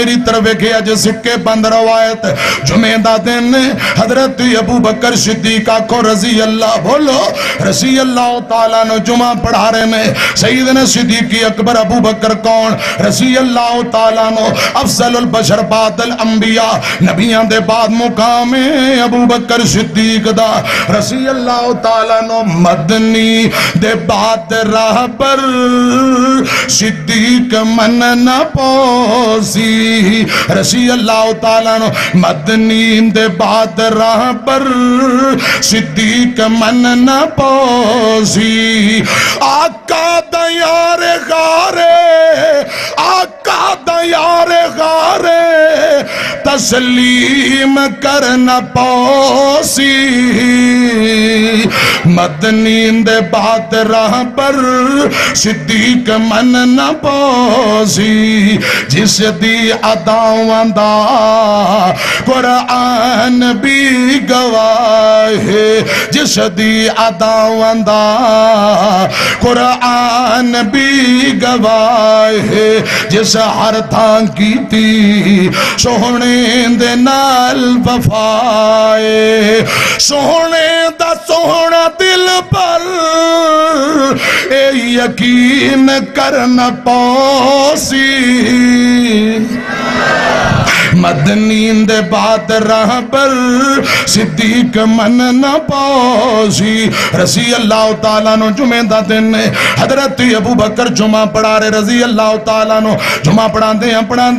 میری طرف کیا جو سکے بند روایت جمعہ دا دن حضرت ابو بکر صدیقہ کو رضی اللہ بولو رضی اللہ تعالیٰ نے جمعہ پڑھا رہے میں سیدنا صدیقی اکبر ابو بکر کون رضی اللہ تعالیٰ نے افضل البشر بعد الانبیاء نبیان دے بعد مقام ابو بکر صدیق دا رضی اللہ تعالیٰ نے مدنی دے بعد راہ پر صدیق من نہ پوسی رضی اللہ تعالیٰ نے مدنی دے بعد راہ پر صدیق من نہ پوسی آقا دیار غارے آقا دیار غارے تسلیم کرنا پوسی مدنی دے بعد راہ پر صدیق من نہ پوسی جس دی عداوان دا قرآن بھی گواہ ہے جس دی عداوان دا قرآن بھی گواہ ہے جس ہر تھان کی تھی سوہنے دے نال وفائے سوہنے دا سوہنا دل پر اے یقین کرنا پوسی مدنی دے بعد راہ پر صدیق من نہ پوسی رضی اللہ تعالیٰ نو جمعہ دا دن حضرت ابو بکر جمعہ پڑھا رہے رضی اللہ تعالیٰ نو جمعہ پڑھان دے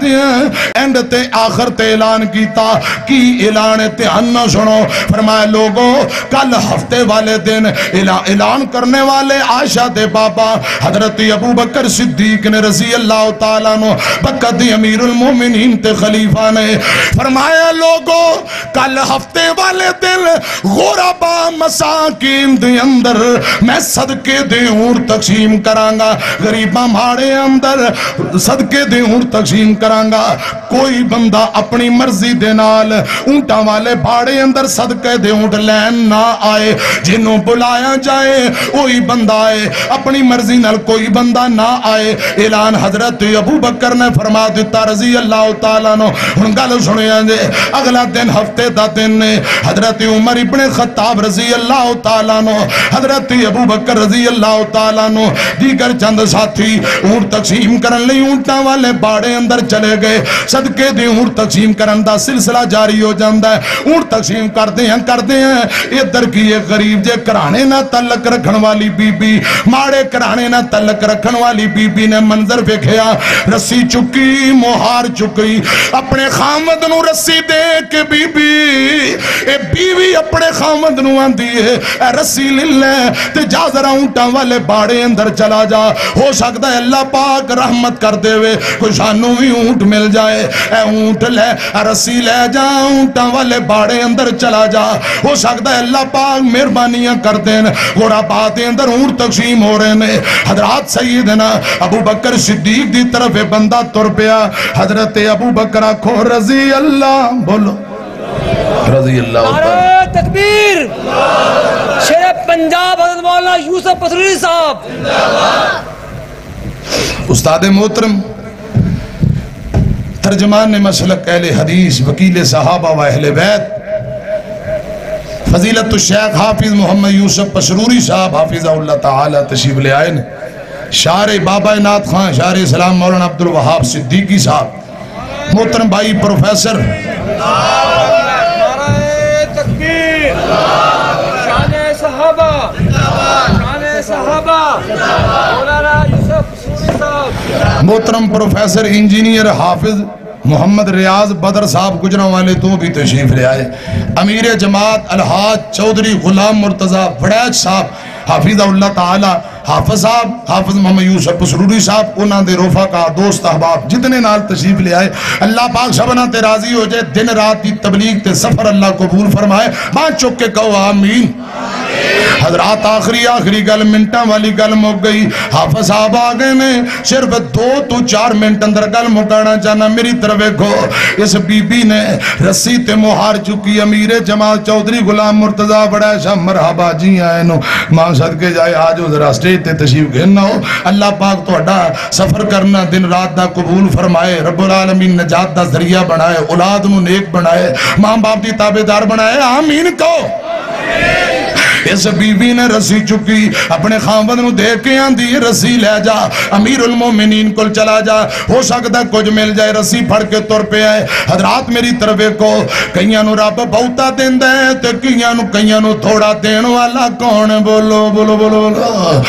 ہیں اینڈ تے آخر تے اعلان کیتا کی اعلان تے انہ سنو فرمائے لوگوں کل ہفتے والے دن اعلان کرنے والے عائشہ دے بابا حضرت ابو بکر صدیق نے رضی اللہ تعالیٰ نو بقت امیر المومنین تے خلیفہ نے فرمایا لوگوں کل ہفتے والے دن غربا مساکین دے اندر میں صدقے دے اور تقسیم کرانگا غریبہ ماڑے اندر صدقے دے اور تقسیم کرانگا کوئی بندہ اپنی مرضی دے نال اونٹا والے بھاڑے اندر صدقے دے اونٹ لین نہ آئے جنہوں بلایا جائے وہی بندہ آئے اپنی مرضی نال کوئی بندہ نہ آئے اعلان حضرت ابو بکر نے فرما دیتا رضی اللہ تعالیٰ نو ان گل سنے آنجے اگلا دن ہفتے دا دن نے حضرت عمر ابن خطاب رضی اللہ تعالیٰ نو حضرت ابو بکر رضی اللہ تعالیٰ نو دیگر چند ساتھی اونٹ تقسیم کرن لئی اونٹاں والے باڑے اندر چلے گئے صدقے دے اونٹ تقسیم کرن دا سلسلہ جاری ہو جاندہ ہے اونٹ تقسیم کرتے ہیں ادھر کی ایک غریب جے کرانے نہ تعلق رکھن والی بی بی ماڑے کرانے نہ تعلق رکھن والی بی بی نے منظر ویکھیا رسی چکی مہار چکی اپنے خامد نو رسی دے کے بی بی اپنے خامد نو آندی ہے اے رسی للہ تے جا ذرا اونٹاں والے باڑے اندر چلا جا ہو سکتا ہے اللہ پاک رحمت کر دے وے کوئی سانوں بھی اونٹ مل جائے اے اونٹ لے رسی لے جا اونٹاں والے باڑے اندر چلا جا ہو سکتا ہے اللہ پاک مہربانیاں کر دین گوڑا باتیں اندر اونٹ تقسیم ہو رہے ہیں حضرات سیدنا ابو بکر صدیق دی طرف بندہ تر پیا حضرت ابو بکر کو رضی اللہ بولو رضی اللہ نعرہ تکبیر شیر پنجاب حضرت مولانا یوسف پسروری صاحب استاد محترم ترجمان مسلک اہل حدیث وکیل صحابہ و اہل بیت فضیلت الشیخ حافظ محمد یوسف پسروری صاحب حافظہ اللہ تعالی تشریف لے آئے نے شاعر بابا نعت خان شاعر اسلام مولانا عبدالوہاب صدیقی صاحب محترم بھائی پروفیسر نعرہ تکبیر شان صحابہ مولانا یوسف پسروری صاحب محترم پروفیسر انجینئر حافظ محمد ریاض بدر صاحب گجروں والے تو بھی تشریف لے آئے امیر جماعت الحاج چودھری غلام مرتضی وڑیچ صاحب حافظہ اللہ تعالی حافظ صاحب حافظ محمد یوسف پسروری صاحب انہاں دے روفہ کا دوست احباب جتنے نال تشریف لے آئے اللہ پاک سبنا تے راضی ہو جائے دن رات دی تبلیغ تے سفر اللہ قبول فرمائے ماں چک کے کہو آمین حضرات آخری گل منٹاں والی گل مک گئی. حافظ صاحب آ گئے نے, صرف 2 تو 4 منٹ اندر گل مکانا چاہنا. میری طرف دیکھو, اس بی بی نے رسی تے مہار چکی. امیر جماعت چودھری غلام مرتضیٰ بڑا شاہ مرحبا جی آئے نو ماں صدقے جائے آج ذرا سٹیج تے تشریف گھننا ہو. اللہ پاک تہاڈا سفر کرنا دن رات دا قبول فرمائے. رب العالمین نجات دا ذریعہ بنائے, اولاد نو نیک بنائے, ماں باپ دی تابعدار بنائے. آمین کو. اس بی بی نے رسی چکی, اپنے خامد نو دے کے آندی رسی لے جا, امیر المومنین کل چلا جا, ہو سکتا کچھ مل جائے. رسی پھڑ کے تر پہ آئے. حضرات میری طرف کو, کئیاں نو رب بہتا دین دے تے کئیاں نو تھوڑا دین والا کون؟ بولو بولو بولو بولو.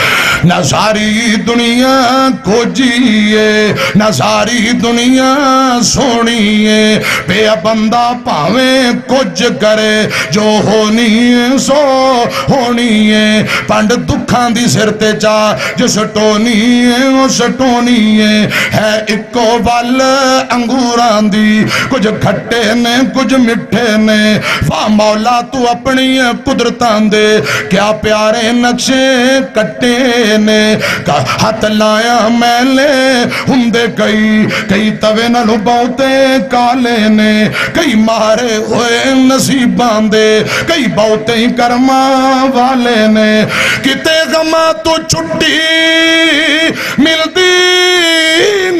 نہ ساری دنیا کھوجیے, نہ ساری دنیا سونیے, پہ بندہ پاویں کچھ کرے, جو ہونی سو ہونی ہے. پنڈ دکھان دی سرتے چاہ, جو سٹونی ہے وہ سٹونی ہے اکو وال انگوران دی, کچھ کھٹے نے کچھ مٹھے نے. فا مولا تو اپنی قدرتان دے, کیا پیارے نقشے کٹے نے. ہاتھ لایا میلے ہندے کئی توے نلو بہتے کالے نے, کئی مارے ہوئے نصیبان دے, کئی بہتے ہی کرما والے نے. کتے غمہ تو چھٹی ملتی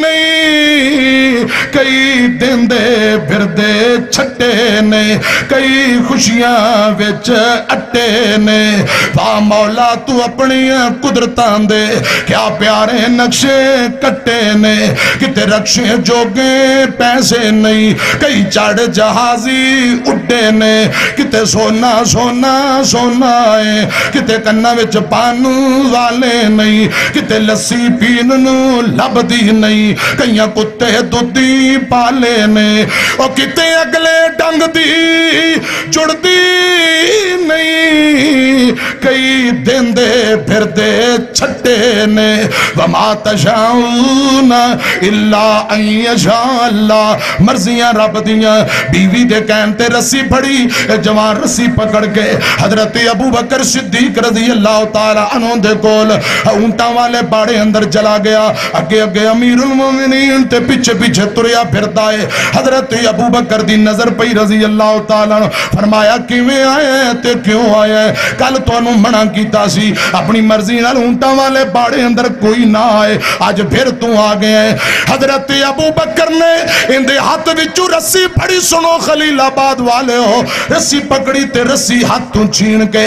نہیں, کئی دن دے پھر دے چھٹے نے, کئی خوشیاں وچ اٹے نے. با مولا تو اپنی قدرتان دے, کیا پیارے نقشے کٹے نے. کتے رکشے جوگے پیسے نہیں, کئی چڑھ جہازی اڈے نے. کتے سونا سونا سونا ہے, کتے کنہ وچ پانو والے نہیں, کتے لسی پیننو لب دی نہیں, کئیاں کتے دودھی پالے نے. اور کتے اگلے ڈنگ دی جڑ دی نہیں, کئی دن دے پھر دے چھٹے نے. وما تشاؤون الا ان یشاء اللہ, مرضیاں رب دیاں. بیوی دے کہنتے رسی پھڑی, جوان رسی پکڑ کے حضرت ابو بکر صدیق رضی اللہ تعالیٰ عنہ دے کول اونٹاں والے باڑے اندر چلا گیا. اگے اگے امیر المومنین تے پیچھے پیچھے تریا پھرتا ہے. حضرت ابو بکر دی نظر پئی رضی اللہ تعالیٰ عنہ, فرمایا کیویں آئے تے کیوں آئے؟ کل تو انہوں منع کیتا سی اپنی مرضی نال اونٹاں والے باڑے اندر کوئی نہ آئے, آج پھر تو آ گئے ہیں. حضرت ابو بکر نے اندے ہاتھ وچوں رسی پھڑی. سنو خلیل آباد والے ہو, رسی پکڑی تے رسی ہاتھ تو چھین کے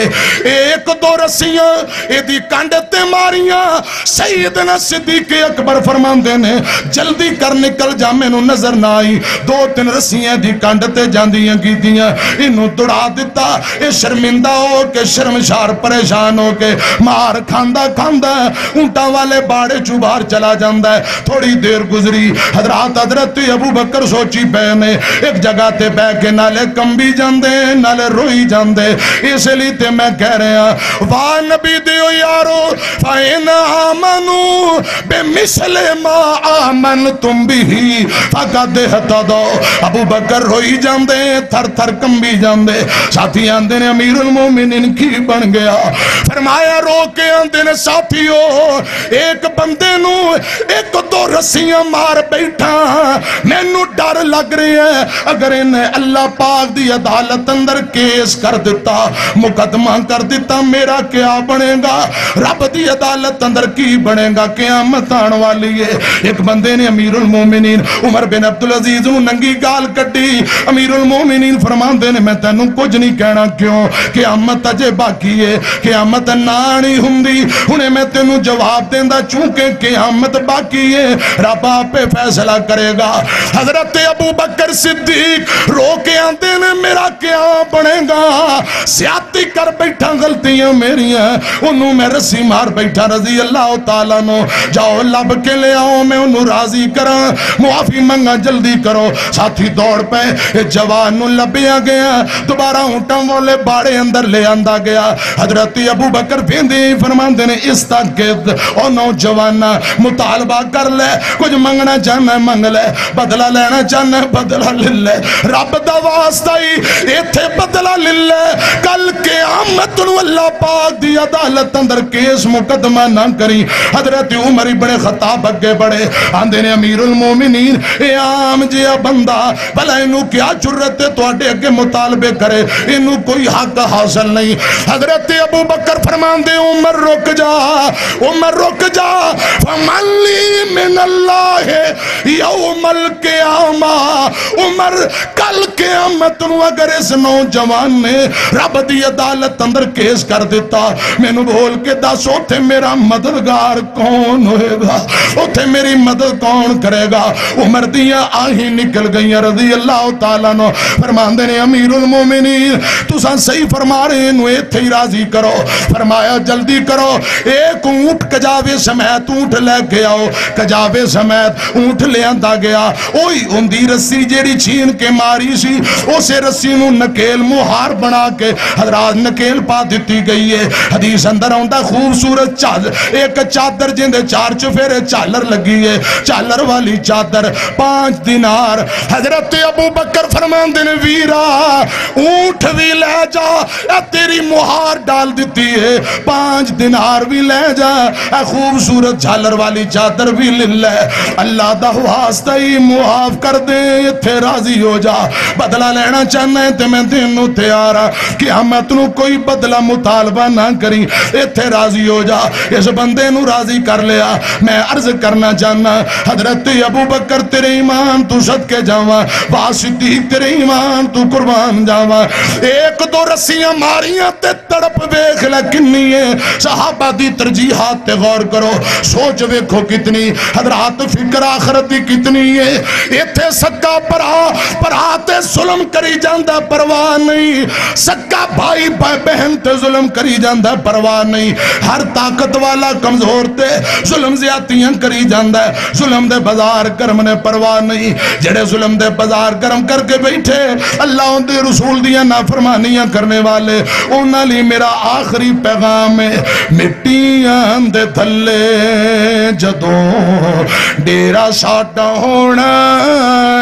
ایک دو رسیاں ایدی کانڈتے ماریاں. سیدنا صدیق اکبر فرماندے نے جلدی کر نکل جا, میں نو نظر نہ آئی. 2-3 رسیاں دی کانڈتے جاندیاں کی دیاں, انہوں دڑا دیتا. اے شرمندہ ہو کے شرمشار پریشان ہو کے مار کھاندہ کھاندہ اونٹاں والے باڑے چوبار چلا جاندہ ہے. تھوڑی دیر گزری, حضرت ابو بکر سوچی بہنے ایک جگہ تے بہ کے نالے کمبی جاندے نالے روئی جاندے. اس لیے تے میں کہہ رہے ہیں واہ نبی دیو یارو, فَإِنْ آمَنُوا بِمِثْلِ مَا آمَنْتُمْ بِهِ فَقَدْ اهْتَدَوْا. ابو بکر روئی جاندے, تھر تھر کمبی جاندے. ساتھی آندے نے امیر المومنین کی بن گیا. فرمایا رو کے آندے نے ساتھیو, ایک بندے نو ایک دو رسیاں مار بیٹھا, میں نو ڈر لگ رہی ہے اگر انہیں اللہ پاک دی عدالت اندر کیس کر دیتا, مقدمہ کر دیتا, میرا کیا بنے گا؟ رب دی عدالت اندر کی بنے گا؟ قیامت آن والی ہے. ایک بندے نے امیر المومنین عمر بن عبدالعزیز نو ننگی گال کٹی. امیر المومنین فرماندے نے میں تینوں کچھ نہیں کہنا, کیوں؟ قیامت اجے باقی ہے, قیامت نانی ہوندی. انہیں میں تینوں جواب دیندہ چونکہ قیامت باقی ہے, رب آپ پہ فیصلہ کرے گا. حضرت ابو بکر صدیق رو کے آندے نے میرا کیا بنے گا؟ سیاتی کر بیٹھا, غلطیاں میری ہیں, انہوں میں رسی مار بیٹھا. رضی اللہ تعالیٰ نو جاؤ لب کے لے آؤ, میں انہوں راضی کرا, معافی منگا جلدی کرو. ساتھی دوڑ پہ جوان نو لبیا گیا, دوبارہ اونٹاں والے باڑے اندر لے آندہ گیا. حضرت ابو بکر پھیندے فرماندے نے استغفر او نوجوانا مطالبہ کر لے کچھ منگنا چاہنا منگ لے بدلہ لینا چاہنا بدلہ لے لے رب دا واسطہ ہی ایتھے بدلہ لے لے کل قیامت نو اللہ پاک دی عدالت اندر کیس مقدمہ نہ کری حضرت عمر ابن خطاب اگے بڑھے آندے نے امیر المومنین اے عام جیا بندہ بھلا انہوں کیا جرت ہے تو اڈے اگے مطالبے کرے انہوں کوئی حق حاصل نہیں حضرت ابو بکر فرمان دے عمر رک جا فمن لی من اللہ یوم القیامہ عمر کل قیامت نو اگر اس نوجوان نے رب دی عدالت اندر کیس کر دیتا میں نو بول کے دس اوتھے میرا مددگار کون ہوئے گا اوتھے میری مدد کون کرے گا عمر دیاں آہیں نکل گئیں رضی اللہ تعالیٰ نو فرمان دے نے امیر المومنین تو سان صحیح فرما رہے انہوں ایتھے ہی راضی کرو فرمایا جلدی کرو ایک اونٹ کجاوے سمیت اونٹ لے کے آؤ کجاوے سمیت اونٹ لے آندہ گیا اوہی اندی رسی جیڑی چھین کے ماری سی اسے رسی نو نکیل مہار بنا کے حضرات نکیل پا دیتی گئی ہے حدیث اندر ہوندہ خوبصورت ایک چادر جندے 4 چفیرے چالر لگی ہے چالر والی چادر 5 دینار حضرت ابو بکر فرمان دن ویرا اونٹ بھی لے جا اے تیری مہار ڈال دیتی ہے 5 دینار بھی لے جا اے خوبصورت چالر والی چادر بھی لے لے اللہ دا واسطہ ہی معاف کر دے تھے راضی ہو جا بدلہ لینا چاہنا ہے تے میں دینوں تیارا قیامت نو کوئی بدلہ مطالبہ نہ کری ایتھے راضی ہو جا اس بندے نو راضی کر لیا میں عرض کرنا چاہنا حضرت ابو بکر تیرے ایمان تو صدقے جاواں صدیق تیرے ایمان تو قربان جاواں ایک دو رسیاں ماریاں تے تڑپ بیخ لکنی ہے صحابہ دی ترجیحات تے غور کرو سوچ ویکھو کتنی حضرات فکر آخرت دی کتنی ہے ایتھے سکا پرا تے ظلم کری جاندہ پرواہ نہیں سکا بھائی بہن تے ظلم کری جاندہ پرواہ نہیں ہر طاقت والا کمزور تے ظلم زیادتیاں کری جاندہ ظلم دے بازار کرم نے پرواہ نہیں جڑے ظلم دے بازار کرم کر کے بیٹھے اللہ دے رسول دیا نافرمانیاں کرنے والے انہاں لی میرا آخری پیغام ہے مٹیاں دے تھلے جدوں ڈیرا ساٹا ہونا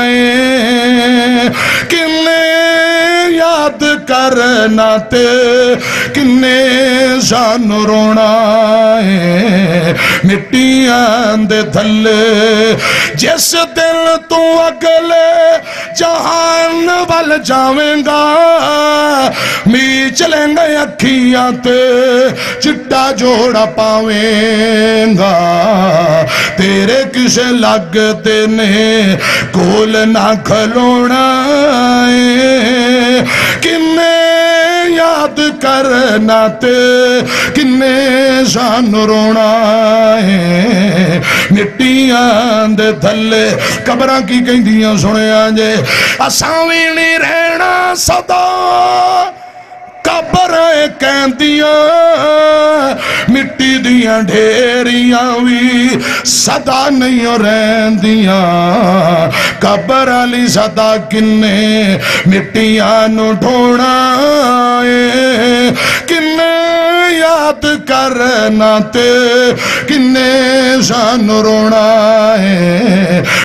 ہے کنے یاد کرنا تے کنے جان رونا ہے مٹیاں دے تھلے جس دل تو اگلے جہان وال جاویں گا می چلیں گے اکھیاں تے چٹا جوڑا پاویں گا تیرے کسے لگتے نے کول نہ کھلونا ہے کنے یاد کرنا تے کنے جان رونا ہے مٹیاں دے تھلے قبراں کی کہیں دیاں سنے آنجے اساوی نہیں رہنا صدا قبریں کہندیاں مٹی دیاں ڈھیریاں بھی صدا نہیں رہندیاں قبر علی صدا کنے مٹیاں نو ڈھونا ہے کنے یاد کرنا تے کنے جان رونا ہے